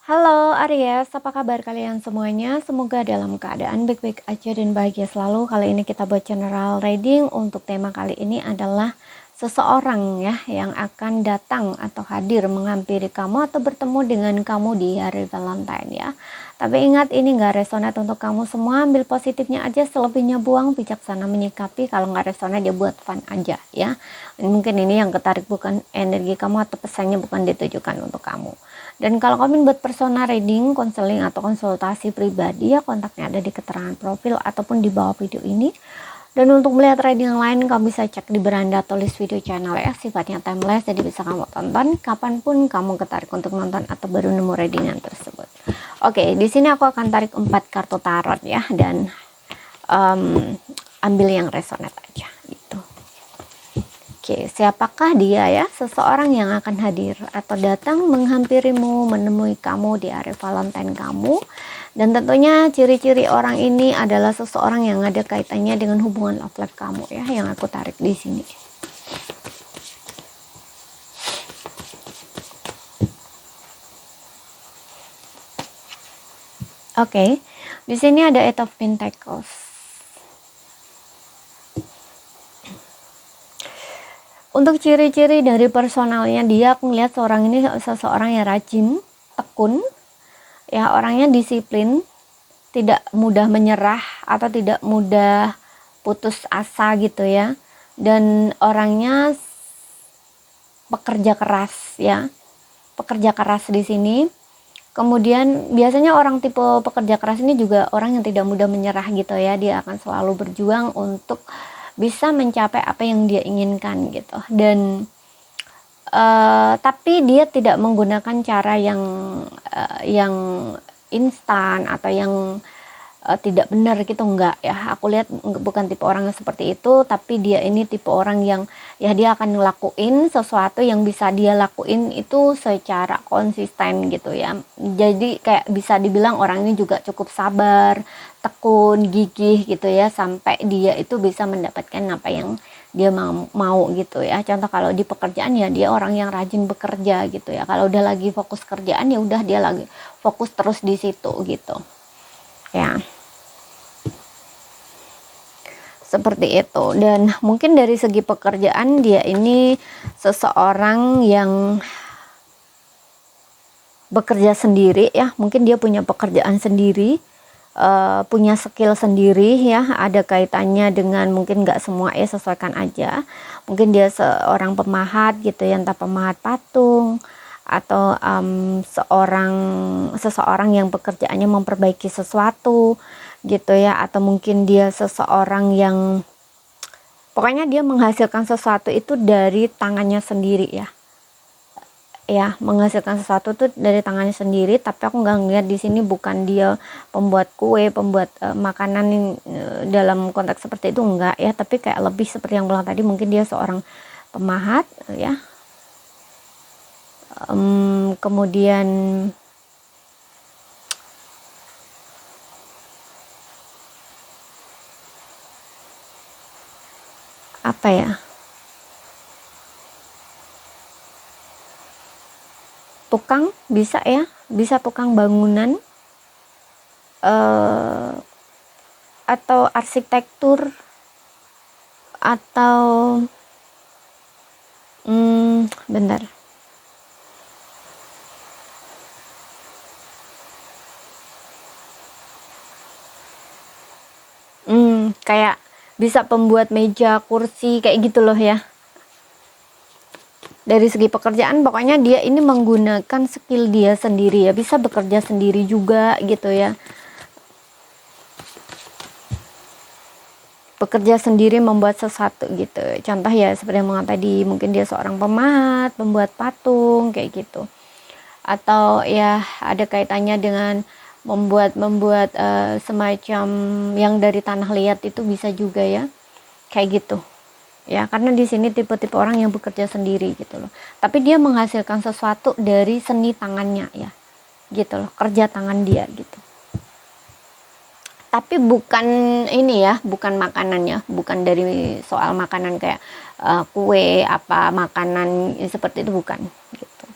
Halo Aries, apa kabar kalian semuanya? Semoga dalam keadaan baik-baik aja dan bahagia selalu. Kali ini kita buat general reading. Untuk tema kali ini adalah seseorang ya yang akan datang atau hadir menghampiri kamu atau bertemu dengan kamu di hari Valentine ya. Tapi ingat, ini nggak resonate untuk kamu semua. Ambil positifnya aja, selebihnya buang. Bijaksana menyikapi. Kalau nggak resonate ya buat fun aja ya. Mungkin ini yang ketarik bukan energi kamu atau pesannya bukan ditujukan untuk kamu. Dan kalau kamu buat personal reading, konseling atau konsultasi pribadi ya, kontaknya ada di keterangan profil ataupun di bawah video ini. Dan untuk melihat reading yang lain, kamu bisa cek di beranda atau list video channel ya, sifatnya timeless, jadi bisa kamu tonton kapanpun kamu ketarik untuk nonton atau baru nemu readingan tersebut. Oke, di sini aku akan tarik 4 kartu tarot ya, dan ambil yang resonate aja gitu. Oke, siapakah dia ya? Seseorang yang akan hadir atau datang menghampirimu, menemui kamu di hari Valentine kamu. Dan tentunya ciri-ciri orang ini adalah seseorang yang ada kaitannya dengan hubungan love life kamu ya, yang aku tarik di sini. Oke, di sini ada Eight of Pentacles. Untuk ciri-ciri dari personalnya dia, aku ngeliat seorang ini seseorang yang rajin, tekun, ya, orangnya disiplin, tidak mudah menyerah atau tidak mudah putus asa gitu ya. Dan orangnya pekerja keras ya, pekerja keras di sini. Kemudian biasanya orang tipe pekerja keras ini juga orang yang tidak mudah menyerah gitu ya. Dia akan selalu berjuang untuk bisa mencapai apa yang dia inginkan gitu. Dan tapi dia tidak menggunakan cara yang instan atau yang tidak benar gitu, enggak ya. Aku lihat bukan tipe orang yang seperti itu, tapi dia ini tipe orang yang ya dia akan ngelakuin sesuatu yang bisa dia lakuin itu secara konsisten gitu ya. Jadi kayak bisa dibilang orang ini juga cukup sabar, tekun, gigih gitu ya, sampai dia itu bisa mendapatkan apa yang dia mau gitu ya. Contoh kalau di pekerjaan ya dia orang yang rajin bekerja gitu ya. Kalau udah lagi fokus kerjaan ya udah dia lagi fokus terus di situ gitu ya, seperti itu. Dan mungkin dari segi pekerjaan dia ini seseorang yang bekerja sendiri ya, mungkin dia punya pekerjaan sendiri, punya skill sendiri ya, ada kaitannya dengan mungkin nggak semua ya, sesuaikan aja. Mungkin dia seorang pemahat gitu ya, entah pemahat patung atau seseorang yang pekerjaannya memperbaiki sesuatu gitu ya, atau mungkin dia seseorang yang pokoknya dia menghasilkan sesuatu itu dari tangannya sendiri ya, menghasilkan sesuatu tuh dari tangannya sendiri. Tapi aku nggak ngeliat di sini bukan dia pembuat kue, pembuat makanan dalam konteks seperti itu, enggak ya, tapi kayak lebih seperti yang bilang tadi, mungkin dia seorang pemahat ya. Kemudian apa ya, tukang bisa ya, bisa tukang bangunan atau arsitektur atau bentar, kayak bisa pembuat meja, kursi kayak gitu loh ya. Dari segi pekerjaan pokoknya dia ini menggunakan skill dia sendiri ya, bisa bekerja sendiri juga gitu ya, bekerja sendiri membuat sesuatu gitu. Contoh ya seperti yang mengatakan tadi, mungkin dia seorang pemahat, pembuat patung kayak gitu, atau ya ada kaitannya dengan membuat semacam yang dari tanah liat, itu bisa juga ya, kayak gitu ya. Karena di sini tipe-tipe orang yang bekerja sendiri gitu loh, tapi dia menghasilkan sesuatu dari seni tangannya ya gitu loh, kerja tangan dia gitu. Tapi bukan ini ya, bukan makanannya, bukan dari soal makanan kayak kue apa makanan seperti itu, bukan gitu.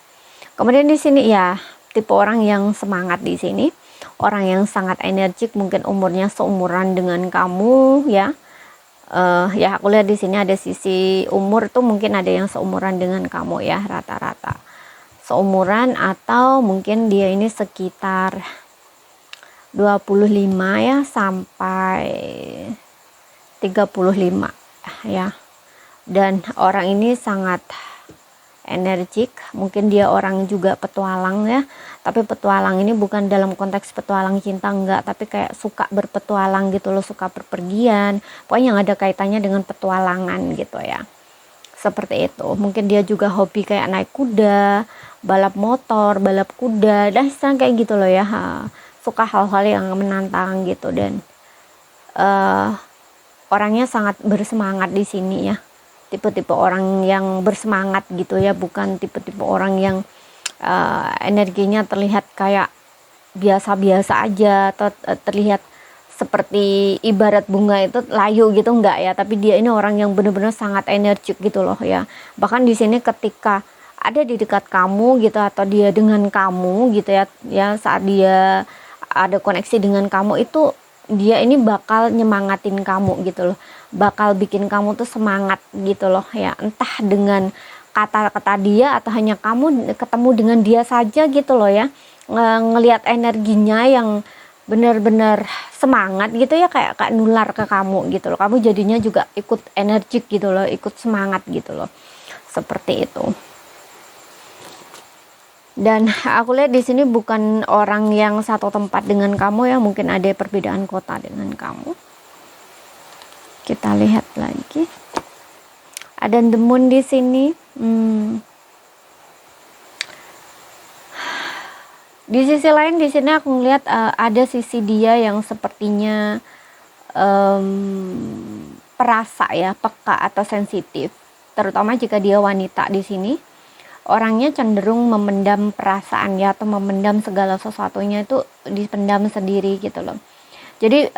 Kemudian di sini ya tipe orang yang semangat di sini, orang yang sangat energik, mungkin umurnya seumuran dengan kamu ya. Ya aku lihat di sini ada sisi umur tuh mungkin ada yang seumuran dengan kamu ya, rata-rata seumuran, atau mungkin dia ini sekitar 25 ya sampai 35 ya. Dan orang ini sangat energik, mungkin dia orang juga petualang ya, tapi petualang ini bukan dalam konteks petualang cinta, enggak, tapi kayak suka berpetualang gitu loh, suka berpergian, pokoknya yang ada kaitannya dengan petualangan gitu ya, seperti itu. Mungkin dia juga hobi kayak naik kuda, balap motor, balap kuda, dan kayak gitu loh ya, suka hal-hal yang menantang gitu. Dan orangnya sangat bersemangat di sini ya, tipe-tipe orang yang bersemangat gitu ya, bukan tipe-tipe orang yang energinya terlihat kayak biasa-biasa aja, atau terlihat seperti ibarat bunga itu layu gitu, enggak ya, tapi dia ini orang yang benar-benar sangat energik gitu loh ya. Bahkan di sini ketika ada di dekat kamu gitu, atau dia dengan kamu gitu ya, saat dia ada koneksi dengan kamu itu, dia ini bakal nyemangatin kamu gitu loh, bakal bikin kamu tuh semangat gitu loh ya, entah dengan kata-kata dia atau hanya kamu ketemu dengan dia saja gitu loh ya, ngelihat energinya yang benar-benar semangat gitu ya, kayak nular ke kamu gitu loh, kamu jadinya juga ikut energik gitu loh, ikut semangat gitu loh, seperti itu. Dan aku lihat di sini bukan orang yang satu tempat dengan kamu ya, mungkin ada perbedaan kota dengan kamu. Kita lihat lagi. Ada the moon di sini. Di sisi lain di sini aku ngelihat ada sisi dia yang sepertinya perasa ya, peka atau sensitif, terutama jika dia wanita di sini. Orangnya cenderung memendam perasaan ya, atau memendam segala sesuatunya itu dipendam sendiri gitu loh. Jadi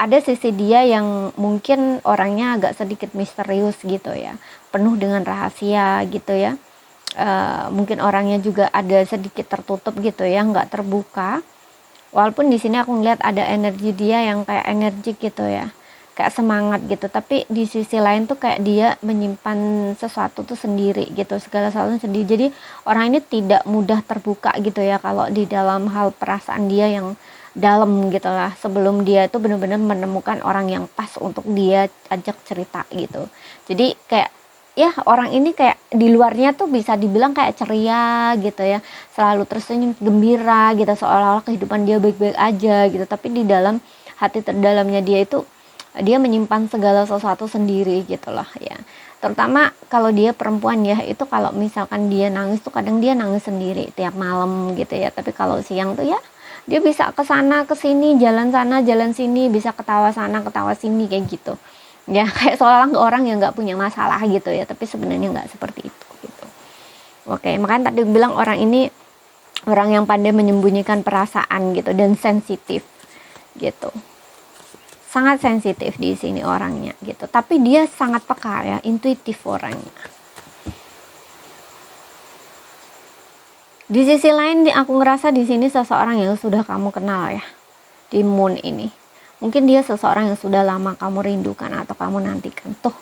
ada sisi dia yang mungkin orangnya agak sedikit misterius gitu ya, penuh dengan rahasia gitu ya. Mungkin orangnya juga ada sedikit tertutup gitu ya, nggak terbuka. Walaupun di sini aku ngeliat ada energi dia yang kayak energik gitu ya, kayak semangat gitu, tapi di sisi lain tuh kayak dia menyimpan sesuatu tuh sendiri gitu, segala sesuatu sendiri. Jadi orang ini tidak mudah terbuka gitu ya kalau di dalam hal perasaan dia yang dalam gitu lah, sebelum dia tuh benar-benar menemukan orang yang pas untuk dia ajak cerita gitu. Jadi kayak ya, orang ini kayak di luarnya tuh bisa dibilang kayak ceria gitu ya, selalu tersenyum gembira gitu, seolah-olah kehidupan dia baik-baik aja gitu, tapi di dalam hati terdalamnya dia itu dia menyimpan segala sesuatu sendiri gitu loh ya. Terutama kalau dia perempuan ya, itu kalau misalkan dia nangis tuh kadang dia nangis sendiri tiap malam gitu ya, tapi kalau siang tuh ya dia bisa ke sana ke sini, jalan sana jalan sini, bisa ketawa sana ketawa sini kayak gitu ya, kayak seolah orang yang nggak punya masalah gitu ya, tapi sebenarnya nggak seperti itu gitu. Oke, makanya tadi bilang orang ini orang yang pandai menyembunyikan perasaan gitu, dan sensitif gitu, sangat sensitif di sini orangnya gitu, tapi dia sangat peka ya, intuitif orangnya. Di sisi lain aku ngerasa di sini seseorang yang sudah kamu kenal ya, di moon ini. Mungkin dia seseorang yang sudah lama kamu rindukan atau kamu nantikan. Tuh,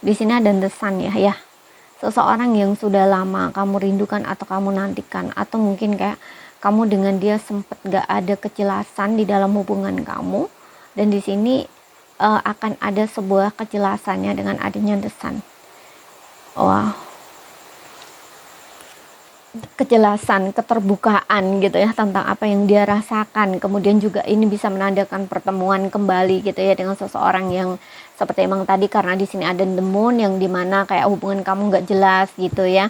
di sini ada the sun ya. Seseorang yang sudah lama kamu rindukan atau kamu nantikan, atau mungkin kayak kamu dengan dia sempat gak ada kejelasan di dalam hubungan kamu, dan di sini akan ada sebuah kejelasannya dengan adanya the sun. Wow, kejelasan, keterbukaan gitu ya tentang apa yang dia rasakan. Kemudian juga ini bisa menandakan pertemuan kembali gitu ya dengan seseorang yang seperti emang tadi, karena di sini ada the moon yang dimana kayak hubungan kamu nggak jelas gitu ya.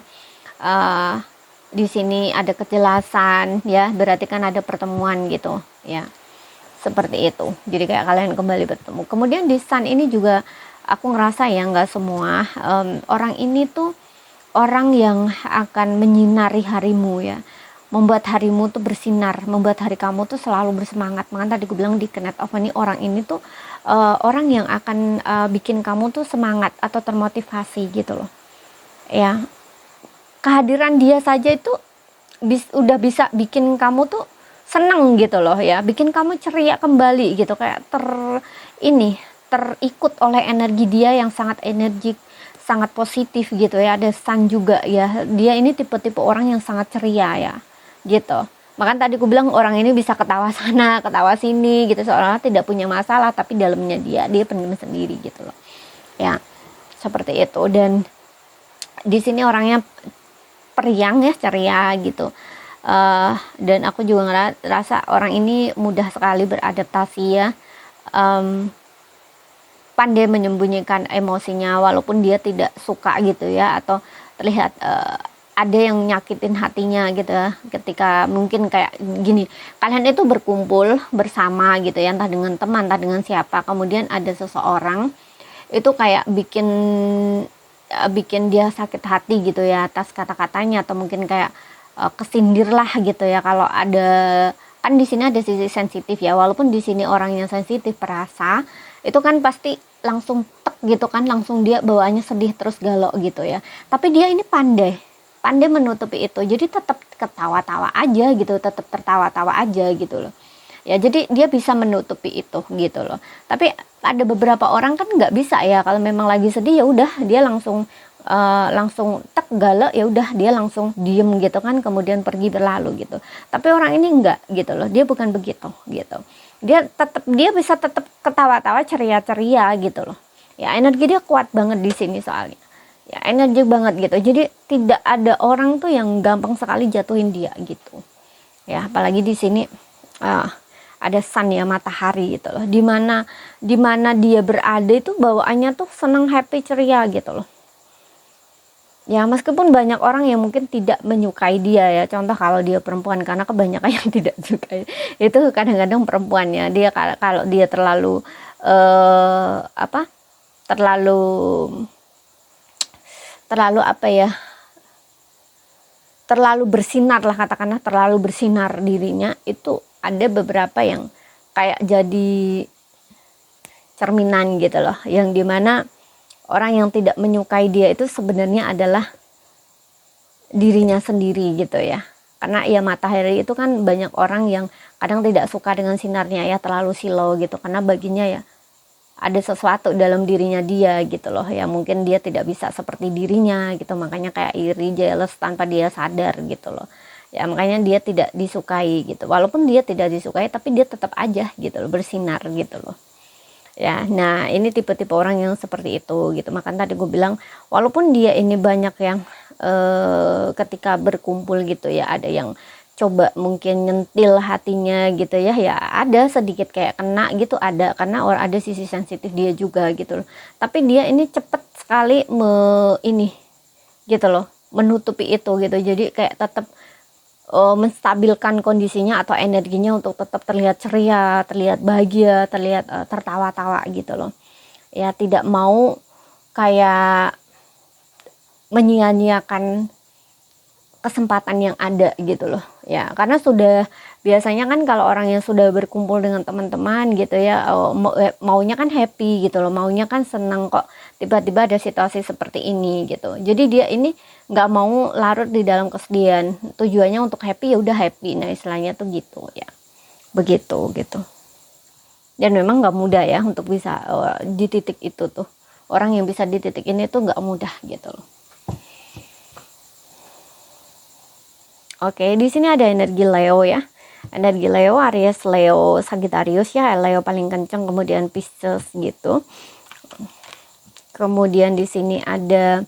Di sini ada kejelasan ya, berarti kan ada pertemuan gitu ya, seperti itu. Jadi kayak kalian kembali bertemu. Kemudian di sun ini juga aku ngerasa ya, nggak semua orang ini tuh orang yang akan menyinari harimu ya, membuat harimu tuh bersinar, membuat hari kamu tuh selalu bersemangat. Makanya tadi gue bilang di Knight of Wands, orang ini tuh orang yang akan bikin kamu tuh semangat atau termotivasi gitu loh ya. Kehadiran dia saja itu udah bisa bikin kamu tuh seneng gitu loh ya, bikin kamu ceria kembali gitu, kayak terikut oleh energi dia yang sangat energik, sangat positif gitu ya. Ada Sun juga ya, dia ini tipe-tipe orang yang sangat ceria ya gitu. Makanya tadi aku bilang orang ini bisa ketawa sana ketawa sini gitu, seolah-olah tidak punya masalah, tapi dalamnya dia pendem sendiri gitu loh ya, seperti itu. Dan di sini orangnya periang ya, ceria gitu. Dan aku juga ngerasa orang ini mudah sekali beradaptasi ya, pandai menyembunyikan emosinya walaupun dia tidak suka gitu ya, atau terlihat ada yang nyakitin hatinya gitu ya, ketika mungkin kayak gini, kalian itu berkumpul bersama gitu ya, entah dengan teman, entah dengan siapa, kemudian ada seseorang itu kayak bikin dia sakit hati gitu ya atas kata-katanya, atau mungkin kayak kesindir lah gitu ya. Kalau ada, kan di sini ada sisi sensitif ya, walaupun di sini orang yang sensitif perasa itu kan pasti langsung tek gitu kan, langsung dia bawaannya sedih terus galau gitu ya, tapi dia ini pandai menutupi itu, jadi tetap ketawa-tawa aja gitu, tetap tertawa-tawa aja gitu loh ya. Jadi dia bisa menutupi itu gitu loh. Tapi ada beberapa orang kan nggak bisa ya, kalau memang lagi sedih ya udah dia langsung tek galau, ya udah dia langsung diem gitu kan, kemudian pergi berlalu gitu. Tapi orang ini enggak gitu loh, dia bukan begitu gitu. Dia bisa tetap ketawa-tawa, ceria-ceria gitu loh ya. Energi dia kuat banget di sini soalnya ya, energi banget gitu. Jadi tidak ada orang tuh yang gampang sekali jatuhin dia gitu ya. Apalagi di sini ada sun ya, matahari gitu loh, dimana dia berada itu bawaannya tuh seneng, happy, ceria gitu loh ya. Meskipun banyak orang yang mungkin tidak menyukai dia ya, contoh kalau dia perempuan, karena kebanyakan yang tidak suka itu kadang-kadang perempuannya. Dia kalau dia terlalu terlalu apa ya, terlalu bersinar lah, katakanlah terlalu bersinar dirinya, itu ada beberapa yang kayak jadi cerminan gitu loh, yang dimana orang yang tidak menyukai dia itu sebenarnya adalah dirinya sendiri gitu ya. Karena ya matahari itu kan banyak orang yang kadang tidak suka dengan sinarnya ya, terlalu silau gitu, karena baginya ya ada sesuatu dalam dirinya dia gitu loh ya, mungkin dia tidak bisa seperti dirinya gitu, makanya kayak iri, jealous tanpa dia sadar gitu loh ya. Makanya dia tidak disukai gitu, walaupun dia tidak disukai tapi dia tetap aja gitu loh, bersinar gitu loh ya. Nah ini tipe-tipe orang yang seperti itu gitu. Makanya tadi gue bilang walaupun dia ini banyak yang ketika berkumpul gitu ya, ada yang coba mungkin nyentil hatinya gitu ya, ya ada sedikit kayak kena gitu, ada, karena orang ada sisi sensitif dia juga gitu loh. Tapi dia ini cepet sekali ini gitu loh, menutupi itu gitu. Jadi kayak tetap menstabilkan kondisinya atau energinya untuk tetap terlihat ceria, terlihat bahagia, terlihat tertawa-tawa gitu loh ya. Tidak mau kayak menyia-nyiakan kesempatan yang ada gitu loh ya, karena sudah biasanya kan kalau orang yang sudah berkumpul dengan teman-teman gitu ya, maunya kan happy gitu loh, maunya kan seneng, kok tiba-tiba ada situasi seperti ini gitu. Jadi dia ini nggak mau larut di dalam kesedihan, tujuannya untuk happy, ya udah happy. Nah istilahnya tuh gitu ya, begitu gitu. Dan memang nggak mudah ya untuk bisa di titik itu tuh, orang yang bisa di titik ini tuh nggak mudah gitu loh. Oke, di sini ada energi Leo ya. Energi Leo, Aries, Leo, Sagittarius ya. Leo paling kenceng, kemudian Pisces gitu. Kemudian di sini ada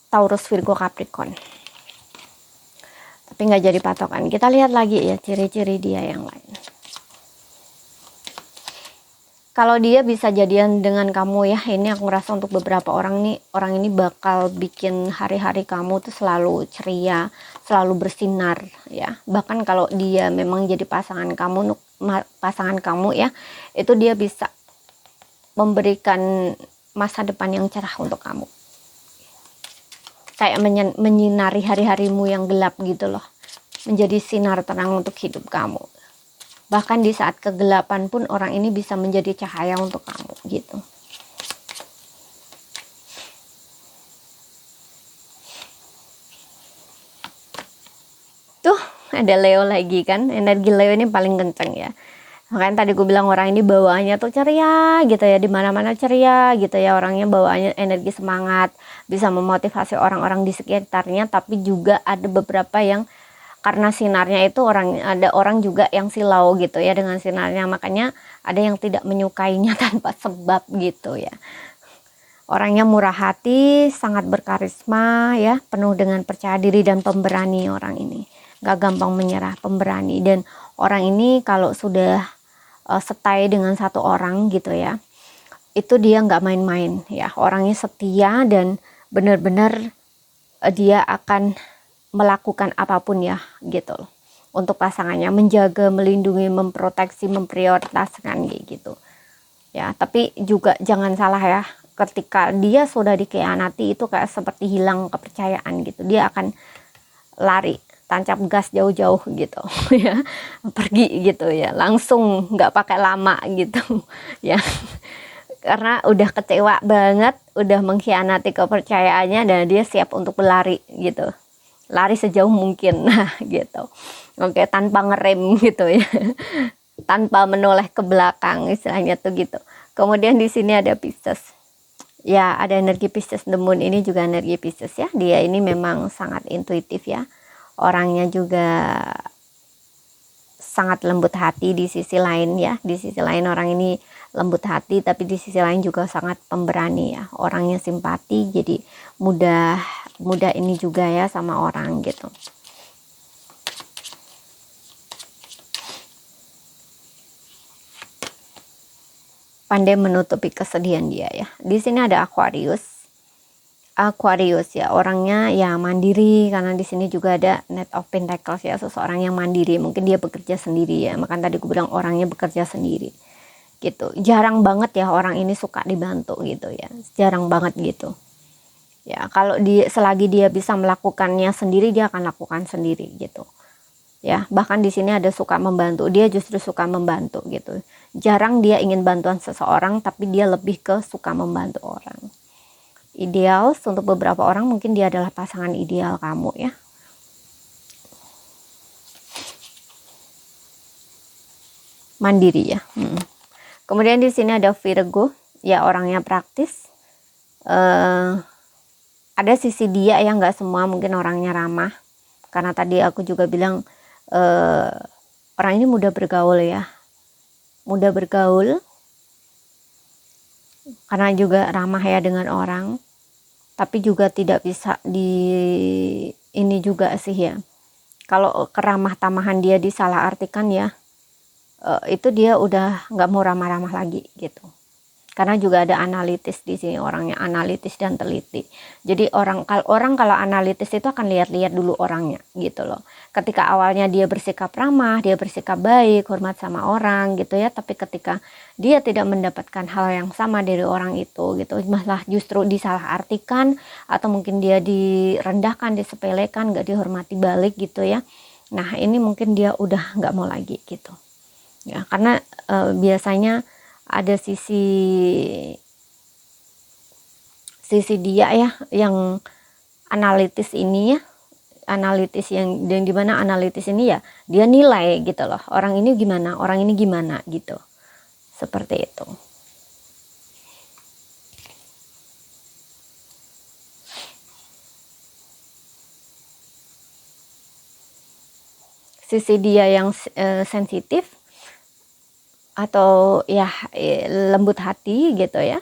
Taurus, Virgo, Capricorn. Tapi nggak jadi patokan. Kita lihat lagi ya ciri-ciri dia yang lain. Kalau dia bisa jadian dengan kamu ya, ini aku ngerasa untuk beberapa orang nih, orang ini bakal bikin hari-hari kamu tuh selalu ceria, selalu bersinar ya. Bahkan kalau dia memang jadi pasangan kamu ya, itu dia bisa memberikan masa depan yang cerah untuk kamu. Kayak menyinari hari-harimu yang gelap gitu loh, menjadi sinar terang untuk hidup kamu. Bahkan di saat kegelapan pun orang ini bisa menjadi cahaya untuk kamu gitu. ada Leo lagi kan, energi Leo ini paling kenceng ya. Makanya tadi gue bilang orang ini bawaannya tuh ceria gitu ya, dimana-mana ceria gitu ya, orangnya bawaannya energi semangat, bisa memotivasi orang-orang di sekitarnya. Tapi juga ada beberapa yang karena sinarnya itu ada orang juga yang silau gitu ya dengan sinarnya, makanya ada yang tidak menyukainya tanpa sebab gitu ya. Orangnya murah hati, sangat berkarisma ya, penuh dengan percaya diri dan pemberani orang ini. Gak gampang menyerah, pemberani. Dan orang ini kalau sudah setai dengan satu orang gitu ya, itu dia nggak main-main ya, orangnya setia dan benar-benar dia akan melakukan apapun ya gitu loh untuk pasangannya, menjaga, melindungi, memproteksi, memprioritaskan gitu ya. Tapi juga jangan salah ya, ketika dia sudah dikhianati itu kayak seperti hilang kepercayaan gitu, dia akan lari tancap gas jauh-jauh gitu ya, pergi gitu ya, langsung nggak pakai lama gitu ya, karena udah kecewa banget, udah mengkhianati kepercayaannya dan dia siap untuk berlari gitu, lari sejauh mungkin, nah gitu. Oke, tanpa ngerem gitu ya, tanpa menoleh ke belakang istilahnya tuh gitu. Kemudian di sini ada Pisces ya, ada energi Pisces. The Moon ini juga energi Pisces ya, dia ini memang sangat intuitif ya, orangnya juga sangat lembut hati di sisi lain ya. Di sisi lain orang ini lembut hati, tapi di sisi lain juga sangat pemberani ya. Orangnya simpati, jadi mudah ini juga ya sama orang gitu. Pandai menutupi kesedihan dia ya. Di sini ada Aquarius ya, orangnya ya mandiri, karena di sini juga ada Knight of Pentacles ya, seseorang yang mandiri, mungkin dia bekerja sendiri ya, makanya tadi gue bilang orangnya bekerja sendiri gitu. Jarang banget ya orang ini suka dibantu gitu ya, jarang banget gitu ya. Kalau selagi dia bisa melakukannya sendiri, dia akan lakukan sendiri gitu ya. Bahkan di sini ada suka membantu, dia justru suka membantu gitu. Jarang dia ingin bantuan seseorang, tapi dia lebih ke suka membantu orang. Ideal untuk beberapa orang, mungkin dia adalah pasangan ideal kamu ya. Mandiri ya. Kemudian di sini ada Virgo ya, orangnya praktis. Ada sisi dia yang nggak semua mungkin orangnya ramah, karena tadi aku juga bilang orang ini mudah bergaul ya, mudah bergaul karena juga ramah ya dengan orang, tapi juga tidak bisa ini juga sih ya, kalau keramah tamahan dia disalah artikan ya, itu dia udah nggak mau ramah-ramah lagi gitu. Karena juga ada analitis di sini, orangnya analitis dan teliti. Jadi orang kalau analitis itu akan lihat-lihat dulu orangnya gitu loh. Ketika awalnya dia bersikap ramah, dia bersikap baik, hormat sama orang gitu ya, tapi ketika dia tidak mendapatkan hal yang sama dari orang itu gitu, malah justru disalahartikan atau mungkin dia direndahkan, disepelekan, nggak dihormati balik gitu ya. Nah ini mungkin dia udah nggak mau lagi gitu ya, karena biasanya ada sisi dia ya yang analitis ini ya, analitis yang dimana analitis ini ya dia nilai gitu loh, orang ini gimana gitu, seperti itu. Sisi dia yang sensitif atau ya lembut hati gitu ya,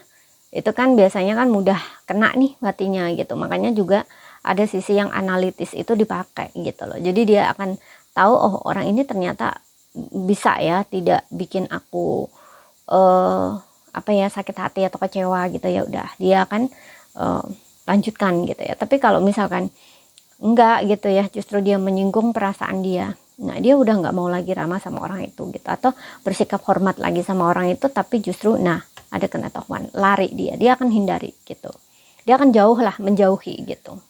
itu kan biasanya kan mudah kena nih hatinya gitu, makanya juga ada sisi yang analitis itu dipakai gitu loh. Jadi dia akan tahu, oh orang ini ternyata bisa ya tidak bikin aku sakit hati atau kecewa gitu ya, udah dia akan lanjutkan gitu ya. Tapi kalau misalkan enggak gitu ya, justru dia menyinggung perasaan dia, nah dia udah nggak mau lagi ramah sama orang itu gitu, atau bersikap hormat lagi sama orang itu, tapi justru ada kenetohan, lari dia akan hindari gitu, dia akan menjauhi gitu,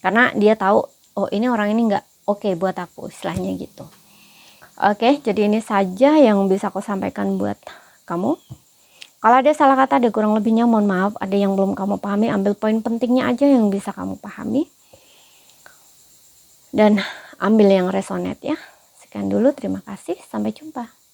karena dia tahu oh ini orang ini nggak oke buat aku, istilahnya gitu. Oke, jadi ini saja yang bisa aku sampaikan buat kamu. Kalau ada salah kata, ada kurang lebihnya mohon maaf. Ada yang belum kamu pahami, ambil poin pentingnya aja yang bisa kamu pahami. Dan ambil yang resonate ya. Sekian dulu, terima kasih, sampai jumpa.